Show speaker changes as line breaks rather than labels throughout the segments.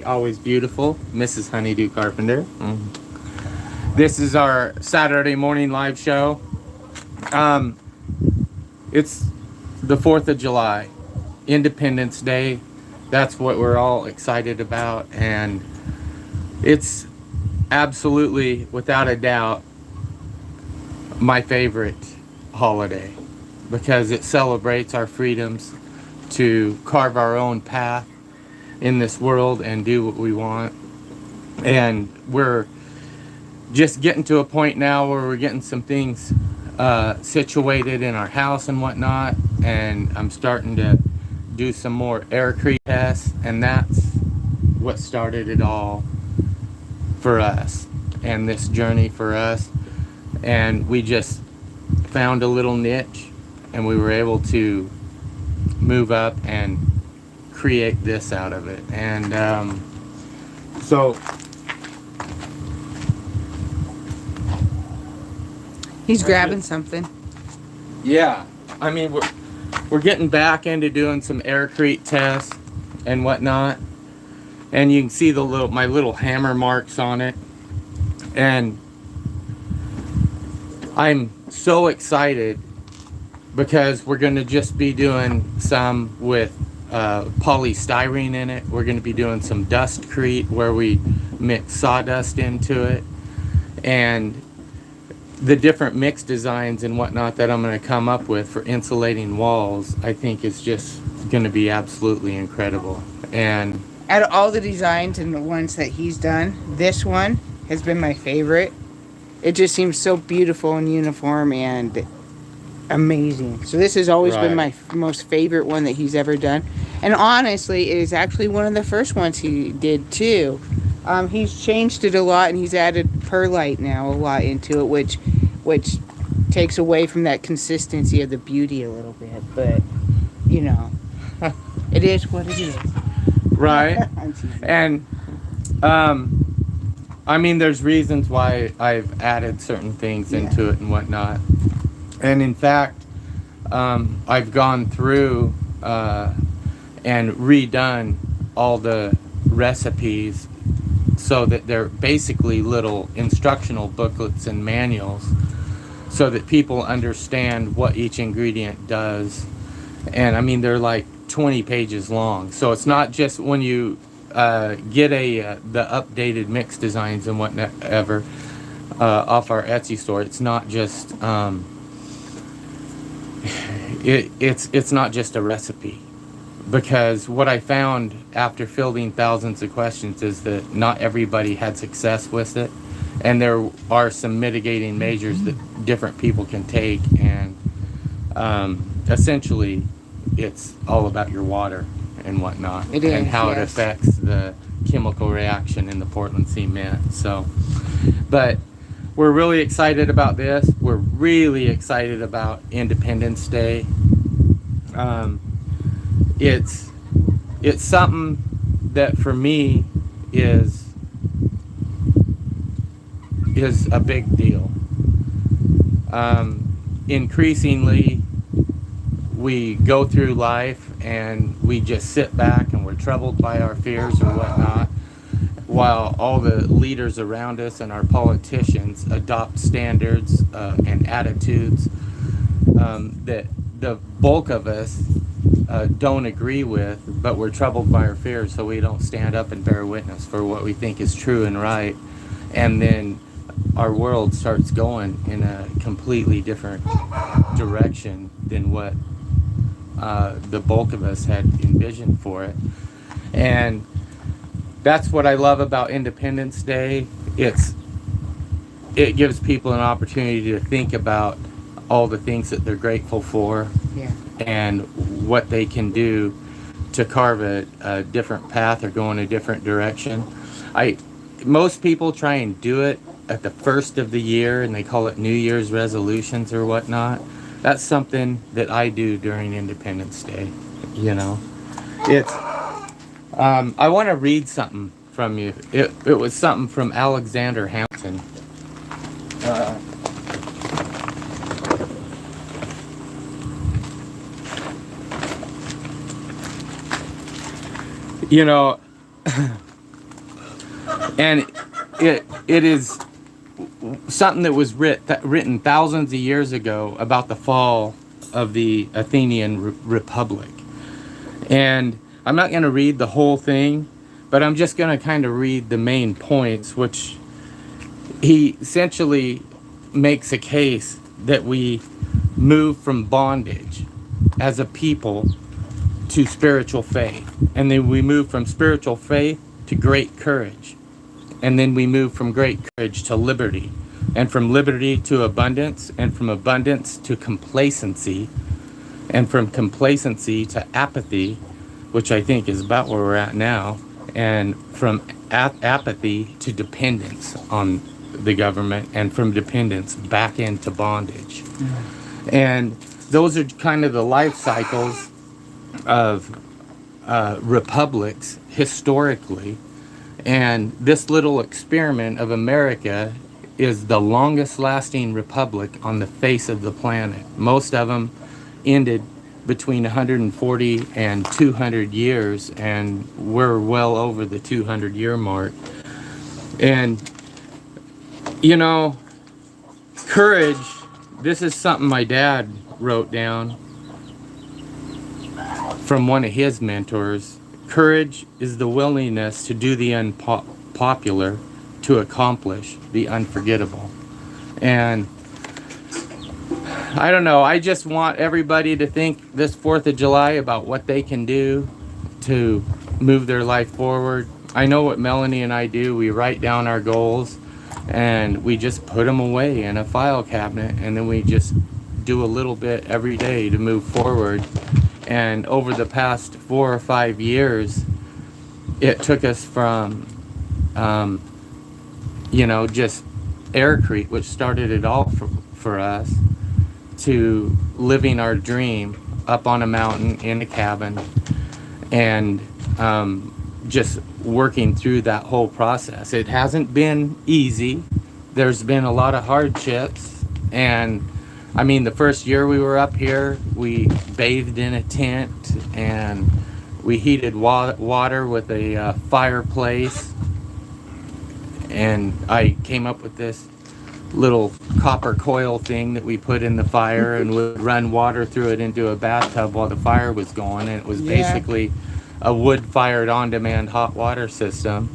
Always beautiful, Mrs. Do Carpenter. This is our Saturday morning live show. Um, it's the 4th of July, Independence Day. That's what we're all excited about, and it's absolutely, without a doubt, my favorite holiday because it celebrates our freedoms to carve our own path in this world and do what we want. And we're just getting to a point now where we're getting some things situated in our house and whatnot, and I'm starting to do some more Aircrete tests, and that's what started it all for us and this journey for us. And we just found a little niche, and we were able to move up and create this out of it. And so
he's grabbing something.
Yeah, I mean, we're getting back into doing some Aircrete tests and whatnot, and you can see my little hammer marks on it, and I'm so excited because we're going to just be doing some with polystyrene in it. We're going to be doing some dustcrete where we mix sawdust into it, and the different mix designs and whatnot that I'm going to come up with for insulating walls, I think is just going to be absolutely incredible. And
Out of all the designs and the ones that he's done, this one has been my favorite. It just seems so beautiful and uniform and amazing. So this has always been my most favorite one that he's ever done. And honestly, it is actually one of the first ones he did too. He's changed it a lot, and he's added perlite now a lot into it, which takes away from that consistency of the beauty a little bit. But, you know, it is what it is.
right. And I mean, there's reasons why I've added certain things into it and whatnot. And in fact, I've gone through and redone all the recipes so that they're basically little instructional booklets and manuals so that people understand what each ingredient does. And I mean, they're like 20 pages long. So it's not just when you get the updated mix designs and whatever off our Etsy store. It's not just it's not just a recipe, because what I found after fielding thousands of questions is that not everybody had success with it, and there are some mitigating measures that different people can take, and essentially it's all about your water and whatnot, and how it affects the chemical reaction in the Portland cement. So, but we're really excited about this. We're really excited about Independence Day. It's something that for me is a big deal. Increasingly, we go through life and we just sit back and we're troubled by our fears or whatnot, while all the leaders around us and our politicians adopt standards and attitudes that the bulk of us don't agree with, but we're troubled by our fears, so we don't stand up and bear witness for what we think is true and right. And then our world starts going in a completely different direction than what the bulk of us had envisioned for it. And that's what I love about Independence Day. It gives people an opportunity to think about all the things that they're grateful for, and what they can do to carve a different path or go in a different direction. Most people try and do it at the first of the year, and they call it New Year's resolutions or whatnot. That's something that I do during Independence Day. You know, it's. I want to read something from you. It was something from Alexander Hamilton. You know, And it is something that was written thousands of years ago about the fall of the Athenian Republic. And I'm not going to read the whole thing, but I'm just going to kind of read the main points, which he essentially makes a case that we move from bondage as a people to spiritual faith. And then we move from spiritual faith to great courage. And then we move from great courage to liberty. And from liberty to abundance. And from abundance to complacency. And from complacency to apathy, which I think is about where we're at now. And from apathy to dependence on the government. And from dependence back into bondage. And those are kind of the life cycles of republics historically. And this little experiment of America is the longest lasting republic on the face of the planet. Most of them ended between 140 and 200 years, and we're well over the 200-year mark. And, you know, courage, this is something my dad wrote down from one of his mentors. Courage is the willingness to do the unpopular to accomplish the unforgettable. And I don't know, I just want everybody to think this 4th of July about what they can do to move their life forward. I know what Melanie and I do. We write down our goals and we just put them away in a file cabinet, and then we just do a little bit every day to move forward. And over the past 4 or 5 years, it took us from, just Aircrete, which started it all for us, to living our dream up on a mountain in a cabin, and just working through that whole process. It hasn't been easy. There's been a lot of hardships, and I mean, the first year we were up here, we bathed in a tent, and we heated water with a fireplace. And I came up with this little copper coil thing that we put in the fire, and would run water through it into a bathtub while the fire was going. And it was basically a wood-fired on-demand hot water system.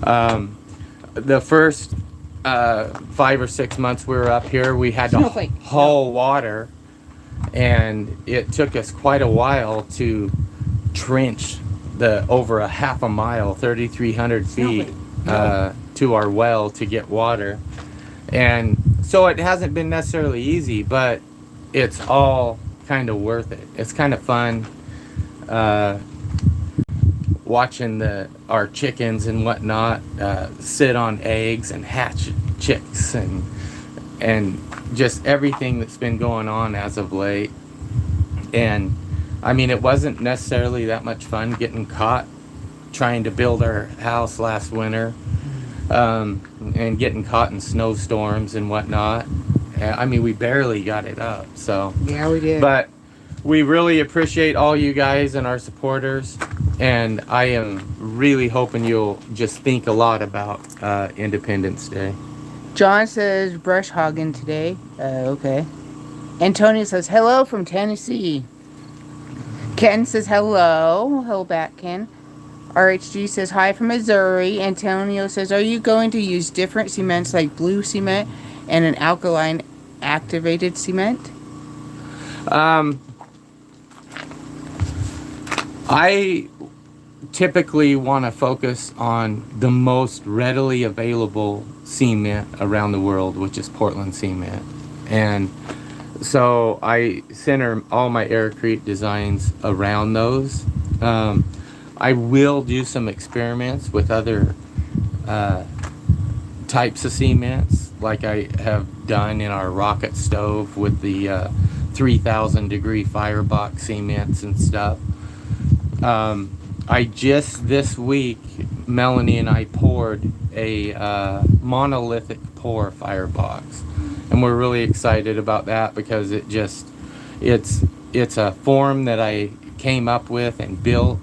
The first 5 or 6 months we were up here, we had to haul water, and it took us quite a while to trench the over a half a mile, 3,300 feet to our well to get water. And so it hasn't been necessarily easy, but it's all kind of worth it. It's kind of fun watching our chickens and whatnot sit on eggs and hatch chicks, and just everything that's been going on as of late. And I mean, it wasn't necessarily that much fun getting caught trying to build our house last winter, and getting caught in snowstorms and whatnot. I mean, we barely got it up. So
yeah, we did.
But we really appreciate all you guys and our supporters, and I am really hoping you'll just think a lot about Independence Day.
John says brush hogging today. Okay. Antonio says hello from Tennessee. Ken says hello. Hello back, Ken. RHG says hi from Missouri. Antonio says, are you going to use different cements like blue cement and an alkaline activated cement?
I typically want to focus on the most readily available cement around the world, which is Portland cement. And so I center all my Aircrete designs around those. I will do some experiments with other types of cements, like I have done in our rocket stove with the 3,000 degree firebox cements and stuff. I just this week, Melanie and I poured a monolithic pour firebox, and we're really excited about that because it's a form that I came up with and built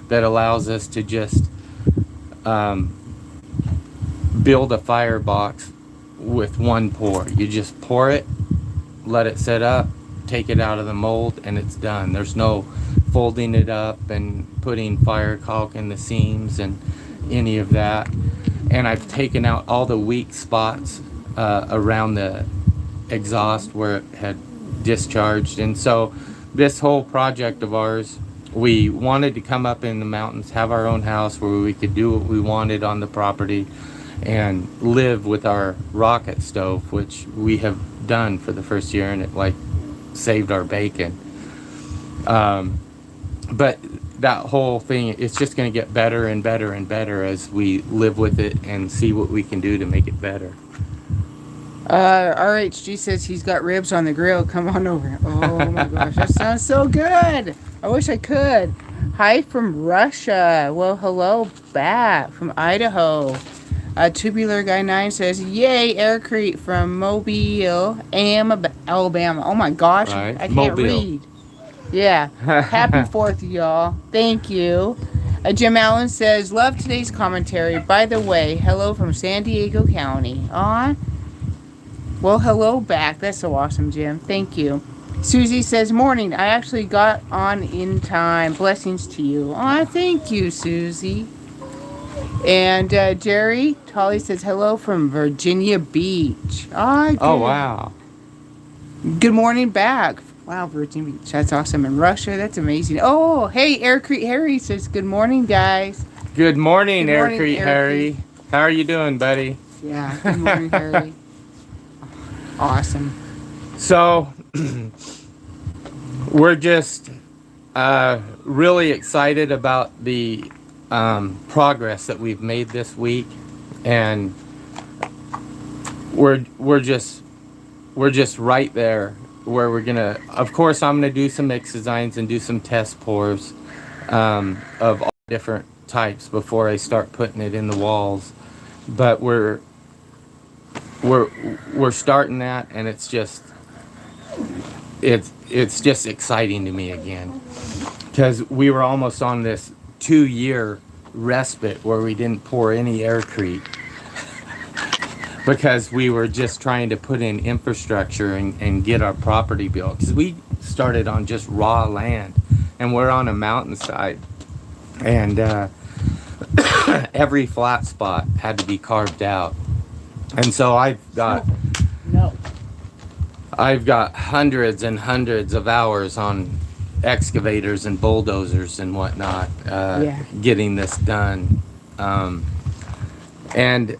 that allows us to just build a firebox with one pour. You just pour it, let it set up, take it out of the mold, and it's done. There's no folding it up and putting fire caulk in the seams and any of that. And I've taken out all the weak spots around the exhaust where it had discharged. And so this whole project of ours, we wanted to come up in the mountains, have our own house where we could do what we wanted on the property and live with our rocket stove, which we have done for the first year, and it like saved our bacon. But that whole thing, it's just going to get better and better and better as we live with it and see what we can do to make it better.
RHG says he's got ribs on the grill. Come on over. Oh my gosh, that sounds so good. I wish I could. Hi from Russia. Well, hello back from Idaho. Tubular Guy 9 says, yay, Aircrete from Mobile, Alabama. Oh my gosh,
Right.
I can't
Mobile.
read. Yeah. Happy 4th, y'all. Thank you. Jim Allen says, love today's commentary. By the way, hello from San Diego County. Aw. Well, hello back. That's so awesome, Jim. Thank you. Susie says, morning. I actually got on in time. Blessings to you. Aw, thank you, Susie. And Jerry Tolly says, hello from Virginia Beach. Aw,
Oh, wow.
Good morning back. Wow, Virginia Beach. That's awesome. In Russia, that's amazing. Oh, hey, Aircrete Harry says, good morning, guys.
Good morning,
Good morning,
Aircrete Harry. How are you doing, buddy?
Yeah, good morning, Harry. Awesome.
So, we're just really excited about the progress that we've made this week, and we're just right there where we're gonna. Of course, I'm gonna do some mix designs and do some test pours of all different types before I start putting it in the walls. But we're starting that, and it's just exciting to me again, because we were almost on this 2-year respite where we didn't pour any Aircrete because we were just trying to put in infrastructure and get our property built, because we started on just raw land and we're on a mountainside, and every flat spot had to be carved out. And so I've got hundreds and hundreds of hours on excavators and bulldozers and whatnot, getting this done. And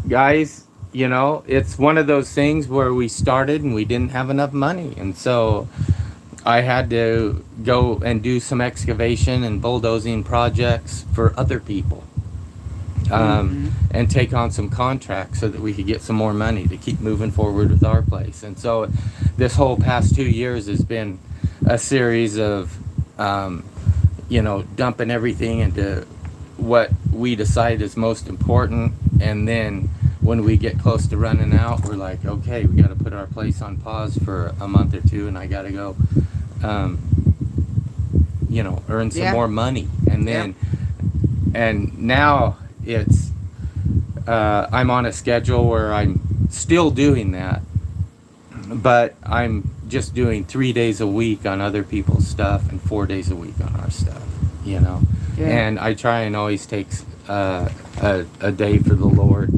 guys, you know, it's one of those things where we started and we didn't have enough money. And so I had to go and do some excavation and bulldozing projects for other people. And take on some contracts so that we could get some more money to keep moving forward with our place. And so this whole past 2 years has been a series of, dumping everything into what we decide is most important. And then when we get close to running out, we're like, okay, we got to put our place on pause for a month or two, and I got to go, earn some more money. And then, and now it's I'm on a schedule where I'm still doing that, but I'm just doing 3 days a week on other people's stuff and 4 days a week on our stuff, and I try and always take a day for the Lord,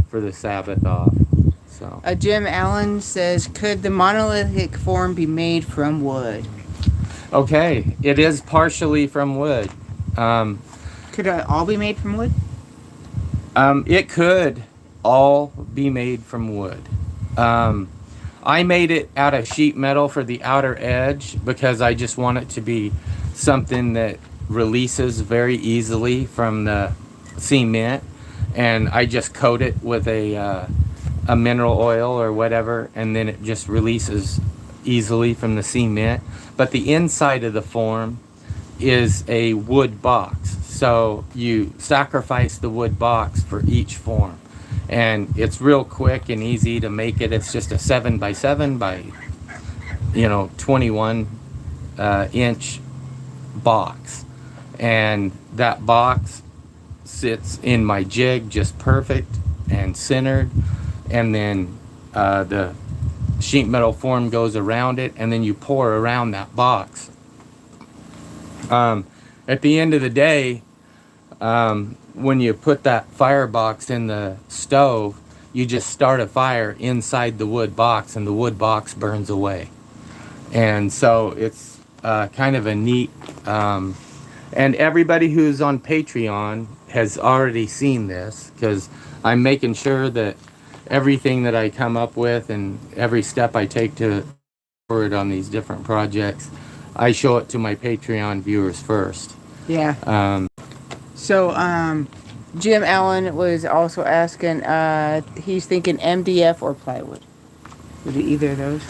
for the Sabbath off. So
Jim Allen says, could the monolithic form be made from wood?
Okay, it is partially from wood.
Could it all be made from wood?
It could all be made from wood. I made it out of sheet metal for the outer edge because I just want it to be something that releases very easily from the cement, and I just coat it with a mineral oil or whatever, and then it just releases easily from the cement. But the inside of the form is a wood box. So you sacrifice the wood box for each form, and it's real quick and easy to make it. It's just a 7x7 by 21 inch box, and that box sits in my jig just perfect. and centered, and then the sheet metal form goes around it, and then you pour around that box. At the end of the day, when you put that firebox in the stove, you just start a fire inside the wood box, and the wood box burns away. And so it's kind of a neat, and everybody who's on Patreon has already seen this, because I'm making sure that everything that I come up with and every step I take to forward on these different projects, I show it to my Patreon viewers first.
Yeah. So, Jim Allen was also asking, he's thinking MDF or plywood. Would it either of those?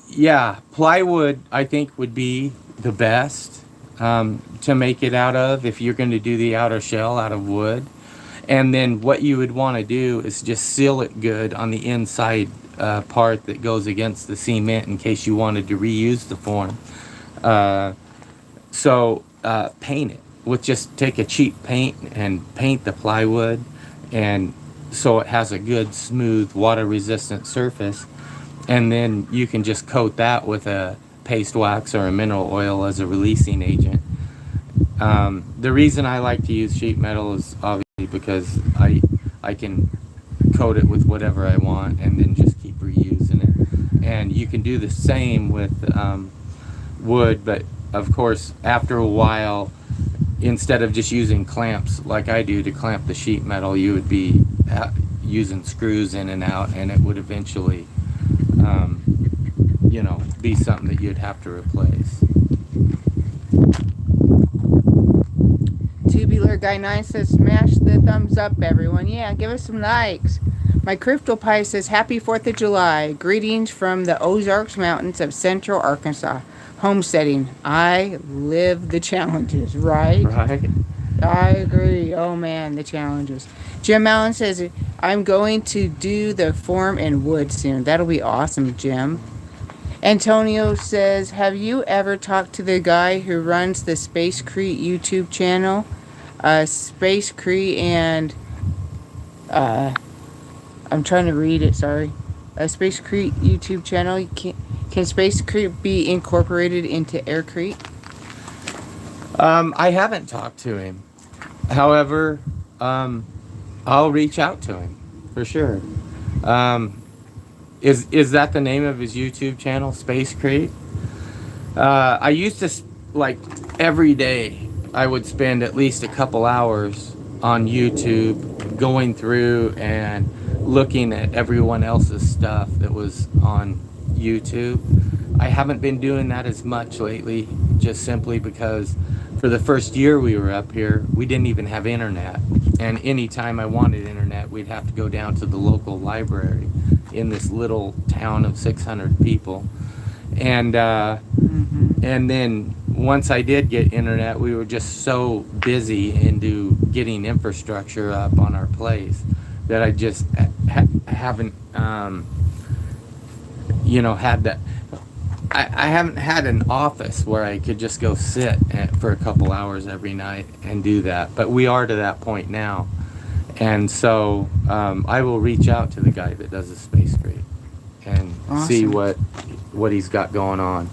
Yeah, plywood I think would be the best to make it out of if you're going to do the outer shell out of wood. And then what you would want to do is just seal it good on the inside part that goes against the cement in case you wanted to reuse the form. So paint it with, just take a cheap paint and paint the plywood, and so it has a good smooth water resistant surface, and then you can just coat that with a paste wax or a mineral oil as a releasing agent. The reason I like to use sheet metal is obviously because I can coat it with whatever I want and then just keep reusing it. And you can do the same with wood, but of course after a while, instead of just using clamps like I do to clamp the sheet metal, you would be using screws in and out, and it would eventually be something that you'd have to replace.
Tubular Guy 9 says, smash the thumbs up, everyone. Yeah, give us some likes. My Crystal Pie says, happy 4th of July. Greetings from the Ozarks Mountains of Central Arkansas. Homesteading. I live the challenges, right?
Right.
I agree. Oh, man, the challenges. Jim Allen says, I'm going to do the form in wood soon. That'll be awesome, Jim. Antonio says, have you ever talked to the guy who runs the Aircrete YouTube channel? Aircrete and I'm trying to read it, sorry. Aircrete YouTube channel. Can Aircrete be incorporated into Aircrete?
I haven't talked to him. However, I'll reach out to him for sure. Is that the name of his YouTube channel, Aircrete? I used to, like, every day I would spend at least a couple hours on YouTube going through and looking at everyone else's stuff that was on YouTube. I haven't been doing that as much lately, just simply because for the first year we were up here, we didn't even have internet. And anytime I wanted internet, we'd have to go down to the local library in this little town of 600 people. And and then once I did get internet, we were just so busy into getting infrastructure up on our place that I just haven't had that. I haven't had an office where I could just go sit for a couple hours every night and do that. But we are to that point now. And so I will reach out to the guy that does the Aircrete and see what he's got going on.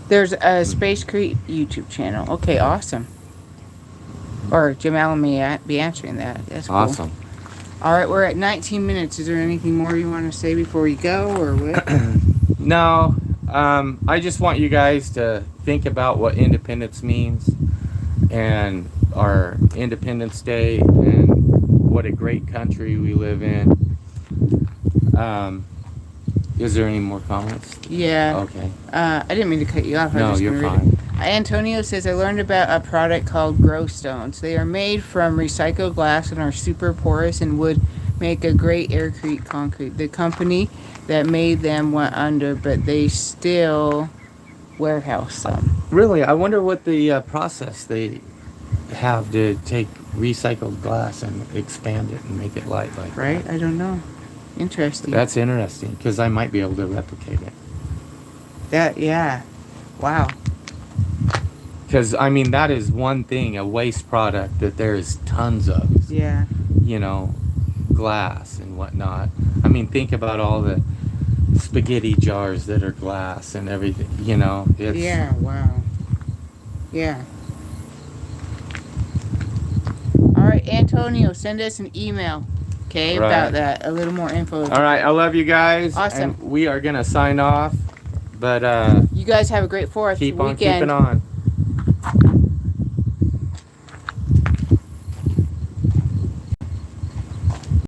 There's a Aircrete YouTube channel. Okay, awesome. Or Jim Allen may be answering that. That's cool.
Awesome.
All right, we're at 19 minutes. Is there anything more you want to say before we go, or what?
No. I just want you guys to think about what independence means and our Independence Day and what a great country we live in. Is there any more comments?
Yeah.
Okay.
I didn't mean to cut you off.
No, you're fine.
Antonio says, I learned about a product called Grow Stones. They are made from recycled glass and are super porous and would make a great Aircrete concrete. The company that made them went under, but they still warehouse them.
Really? I wonder what the process they have to take recycled glass and expand it and make it light like
right?
that.
I don't know. Interesting.
That's interesting, because I might be able to replicate it.
Yeah. Wow.
Because, I mean, that is one thing, a waste product that there is tons of.
Yeah.
You know, glass and whatnot. I mean, think about all the spaghetti jars that are glass and everything, you know. It's,
Yeah, wow. Yeah. All right, Antonio, send us an email, okay,
Right.
about that. A little more info.
All right, I love you guys.
Awesome.
And we are going to sign off. But
You guys have a great 4th
keep on
weekend.
keeping on.